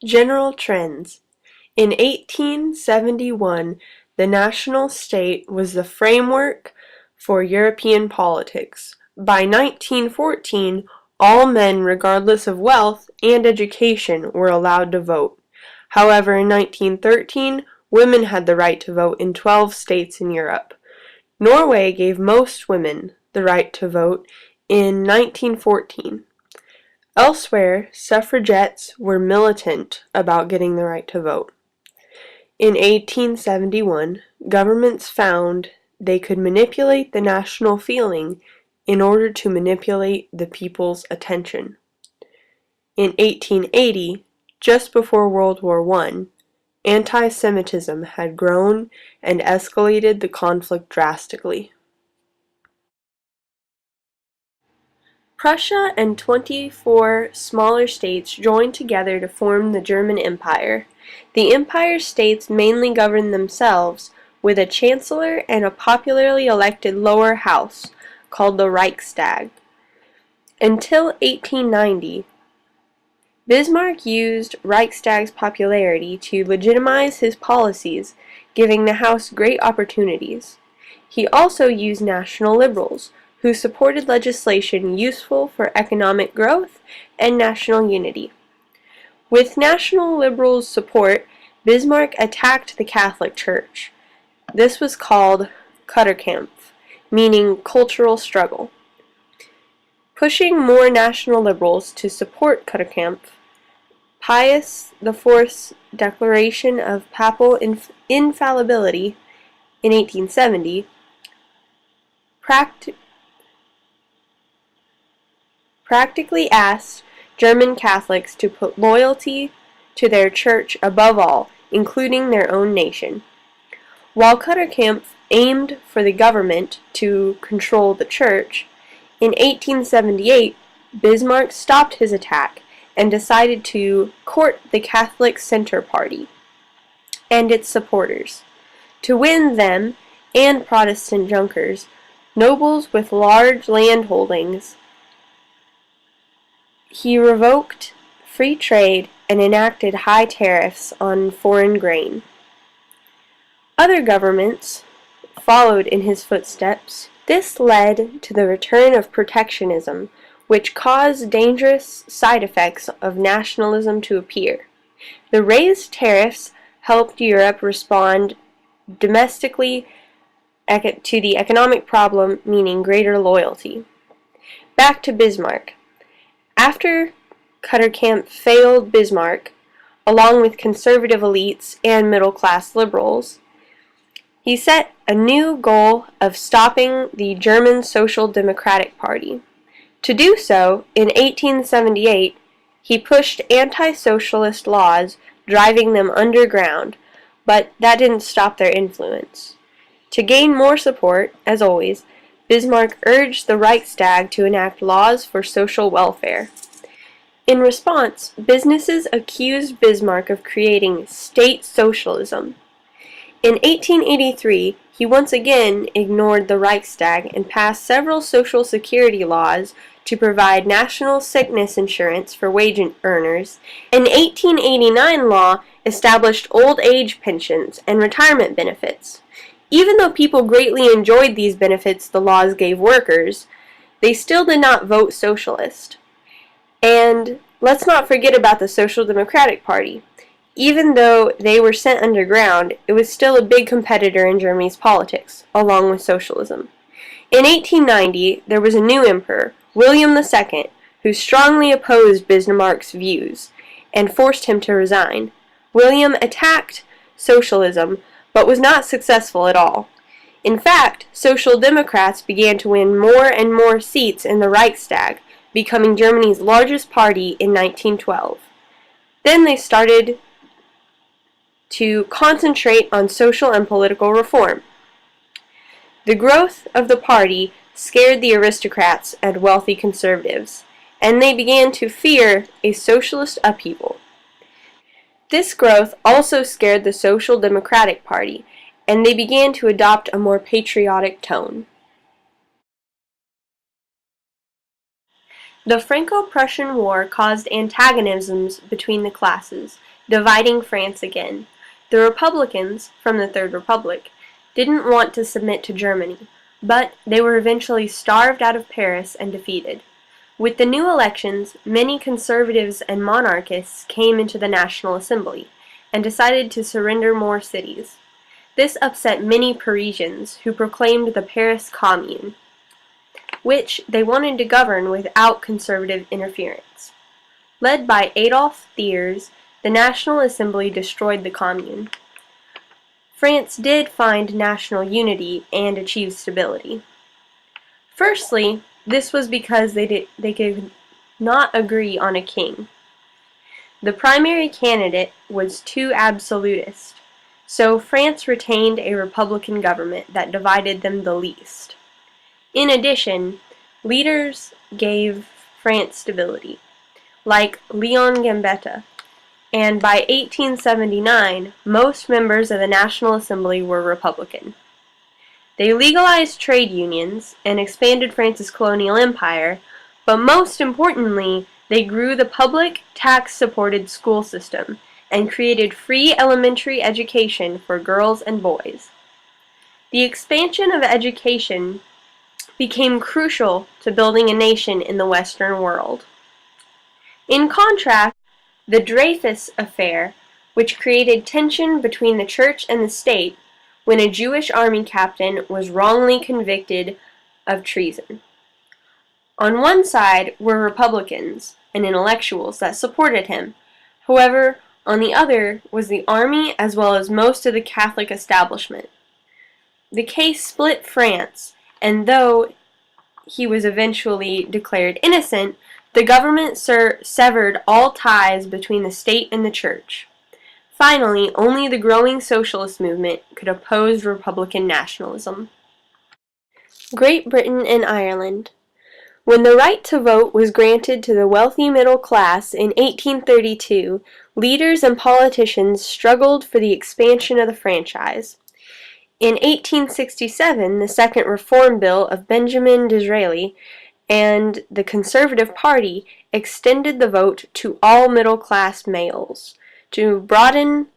General trends. In 1871, the national state was the framework for European politics. By 1914, all men, regardless of wealth and education, were allowed to vote. However, in 1913, women had the right to vote in 12 states in Europe. Norway gave most women the right to vote in 1914. Elsewhere, suffragettes were militant about getting the right to vote. In 1871, governments found they could manipulate the national feeling in order to manipulate the people's attention. In 1880, just before World War I, anti-Semitism had grown and escalated the conflict drastically. Prussia and 24 smaller states joined together to form the German Empire. The Empire states mainly governed themselves, with a chancellor and a popularly elected lower house, called the Reichstag. Until 1890, Bismarck used Reichstag's popularity to legitimize his policies, giving the house great opportunities. He also used national liberals, who supported legislation useful for economic growth and national unity. With national liberals' support, Bismarck attacked the Catholic Church. This was called Kulturkampf, meaning cultural struggle. Pushing more national liberals to support Kulturkampf, Pius IV's declaration of papal infallibility in 1870 practically asked German Catholics to put loyalty to their church above all, including their own nation. While Kulturkampf aimed for the government to control the church, in 1878 Bismarck stopped his attack and decided to court the Catholic Center Party and its supporters. To win them and Protestant Junkers, nobles with large landholdings, he revoked free trade and enacted high tariffs on foreign grain. Other governments followed in his footsteps. This led to the return of protectionism, which caused dangerous side effects of nationalism to appear. The raised tariffs helped Europe respond domestically to the economic problem, meaning greater loyalty. Back to Bismarck. After Kulturkampf failed Bismarck, along with conservative elites and middle-class liberals, he set a new goal of stopping the German Social Democratic Party. To do so, in 1878, he pushed anti-socialist laws, driving them underground, but that didn't stop their influence. To gain more support, as always, Bismarck urged the Reichstag to enact laws for social welfare. In response, businesses accused Bismarck of creating state socialism. In 1883, he once again ignored the Reichstag and passed several social security laws to provide national sickness insurance for wage earners. An 1889 law established old age pensions and retirement benefits. Even though people greatly enjoyed these benefits the laws gave workers, they still did not vote socialist. And let's not forget about the Social Democratic Party. Even though they were sent underground, it was still a big competitor in Germany's politics, along with socialism. In 1890, there was a new emperor, William II, who strongly opposed Bismarck's views and forced him to resign. William attacked socialism, but was not successful at all. In fact, Social Democrats began to win more and more seats in the Reichstag, becoming Germany's largest party in 1912. Then they started to concentrate on social and political reform. The growth of the party scared the aristocrats and wealthy conservatives, and they began to fear a socialist upheaval. This growth also scared the Social Democratic Party, and they began to adopt a more patriotic tone. The Franco-Prussian War caused antagonisms between the classes. dividing France again. The Republicans, from the Third Republic, didn't want to submit to Germany, but they were eventually starved out of Paris and defeated. With the new elections, many conservatives and monarchists came into the National Assembly and decided to surrender more cities. This upset many Parisians who proclaimed the Paris Commune, which they wanted to govern without conservative interference. Led by Adolphe Thiers, the National Assembly destroyed the Commune. France did find national unity and achieve stability. Firstly, this was because they could not agree on a king. The primary candidate was too absolutist, so France retained a republican government that divided them the least. In addition, leaders gave France stability, like Leon Gambetta, and by 1879, most members of the National Assembly were Republican. They legalized trade unions and expanded France's colonial empire, but most importantly, they grew the public, tax-supported school system and created free elementary education for girls and boys. The expansion of education became crucial to building a nation in the Western world. In contrast, the Dreyfus Affair, which created tension between the church and the state when a Jewish army captain was wrongly convicted of treason. On one side were Republicans and intellectuals that supported him. However, on the other was the army as well as most of the Catholic establishment. The case split France, and though he was eventually declared innocent, the government severed all ties between the state and the church. Finally, only the growing socialist movement could oppose Republican nationalism. Great Britain and Ireland. When the right to vote was granted to the wealthy middle class in 1832, leaders and politicians struggled for the expansion of the franchise. In 1867, the Second Reform Bill of Benjamin Disraeli and the Conservative Party extended the vote to all middle-class males to broaden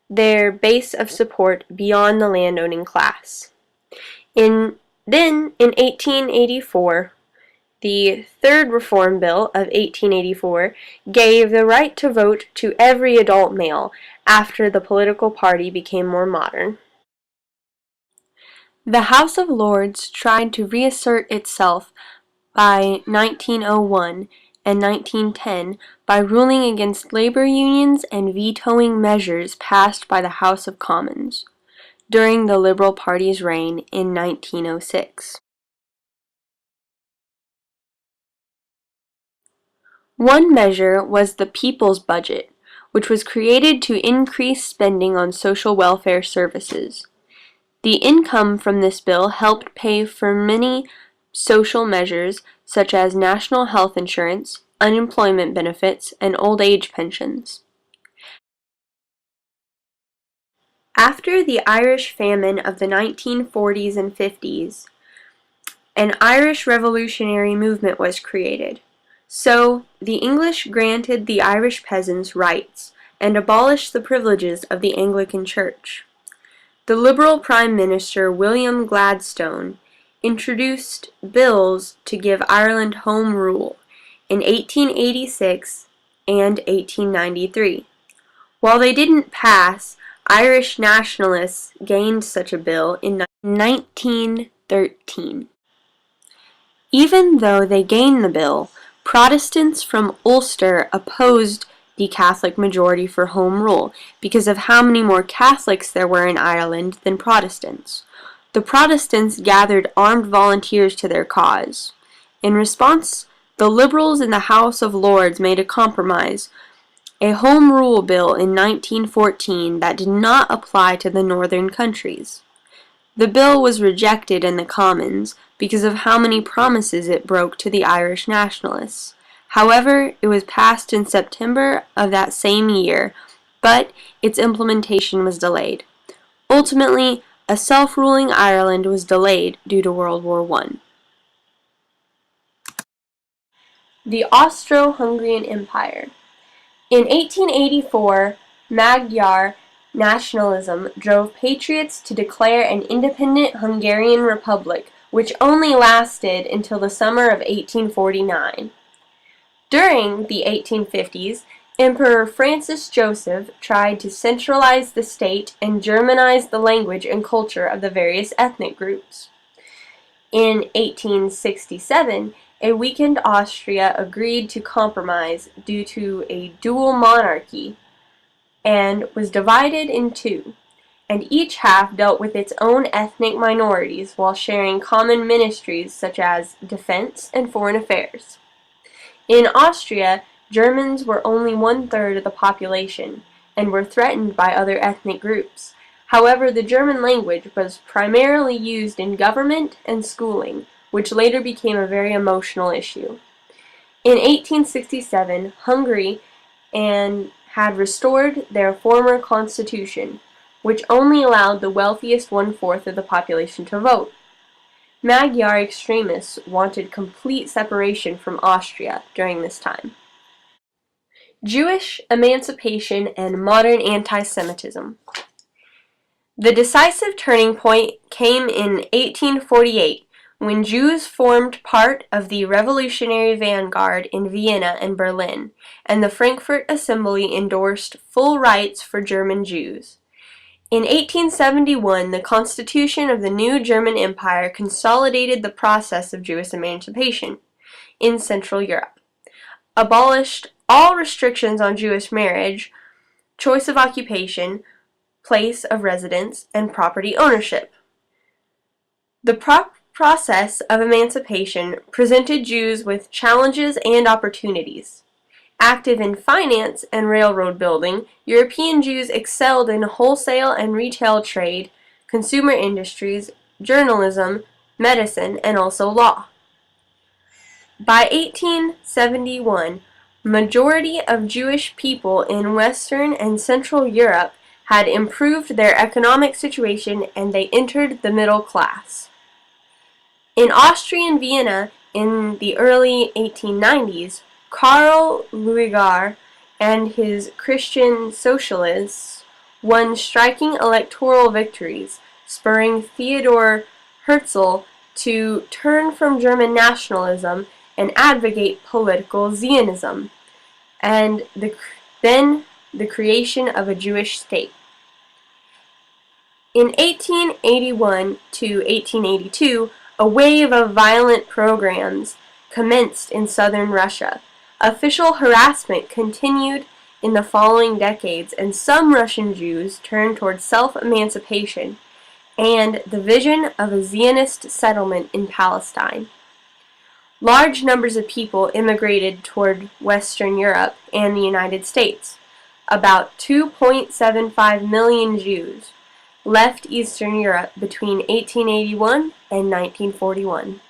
their base of support beyond the landowning class. In 1884, the Third Reform Bill of 1884 gave the right to vote to every adult male after the political party became more modern. The House of Lords tried to reassert itself by 1901 and 1910 by ruling against labor unions and vetoing measures passed by the House of Commons during the Liberal Party's reign in 1906. One measure was the People's Budget, which was created to increase spending on social welfare services. The income from this bill helped pay for many social measures such as national health insurance, unemployment benefits, and old age pensions. After the Irish famine of the 1940s and 50s, an Irish revolutionary movement was created. So, the English granted the Irish peasants rights and abolished the privileges of the Anglican Church. The Liberal Prime Minister William Gladstone introduced bills to give Ireland home rule in 1886 and 1893. While they didn't pass, Irish nationalists gained such a bill in 1913. Even though they gained the bill, Protestants from Ulster opposed the Catholic majority for home rule because of how many more Catholics there were in Ireland than Protestants. The Protestants gathered armed volunteers to their cause. In response, the Liberals in the House of Lords made a compromise, a Home Rule Bill in 1914 that did not apply to the northern countries. The bill was rejected in the Commons because of how many promises it broke to the Irish nationalists. However, it was passed in September of that same year, but its implementation was delayed. Ultimately, a self-ruling Ireland was delayed due to World War I. The Austro-Hungarian Empire. In 1884, Magyar nationalism drove patriots to declare an independent Hungarian republic, which only lasted until the summer of 1849. During the 1850s, Emperor Francis Joseph tried to centralize the state and Germanize the language and culture of the various ethnic groups. In 1867, a weakened Austria agreed to compromise due to a dual monarchy and was divided in two, and each half dealt with its own ethnic minorities while sharing common ministries such as defense and foreign affairs. In Austria, Germans were only 1/3 of the population and were threatened by other ethnic groups. However, the German language was primarily used in government and schooling, which later became a very emotional issue. In 1867, Hungary had restored their former constitution, which only allowed the wealthiest 1/4 of the population to vote. Magyar extremists wanted complete separation from Austria during this time. Jewish emancipation and modern anti-Semitism. The decisive turning point came in 1848, when Jews formed part of the revolutionary vanguard in Vienna and Berlin, and the Frankfurt Assembly endorsed full rights for German Jews. In 1871, the constitution of the new German Empire consolidated the process of Jewish emancipation in Central Europe, abolished all restrictions on Jewish marriage, choice of occupation, place of residence, and property ownership. The process of emancipation presented Jews with challenges and opportunities. Active in finance and railroad building, European Jews excelled in wholesale and retail trade, consumer industries, journalism, medicine, and also law. By 1871, majority of Jewish people in Western and Central Europe had improved their economic situation and they entered the middle class. In Austrian Vienna in the early 1890s, Karl Lueger and his Christian Socialists won striking electoral victories, spurring Theodor Herzl to turn from German nationalism and advocate political Zionism, and then the creation of a Jewish state. In 1881 to 1882, a wave of violent pogroms commenced in southern Russia. Official harassment continued in the following decades, and some Russian Jews turned toward self-emancipation and the vision of a Zionist settlement in Palestine. Large numbers of people immigrated toward Western Europe and the United States. About 2.75 million Jews left Eastern Europe between 1881 and 1941.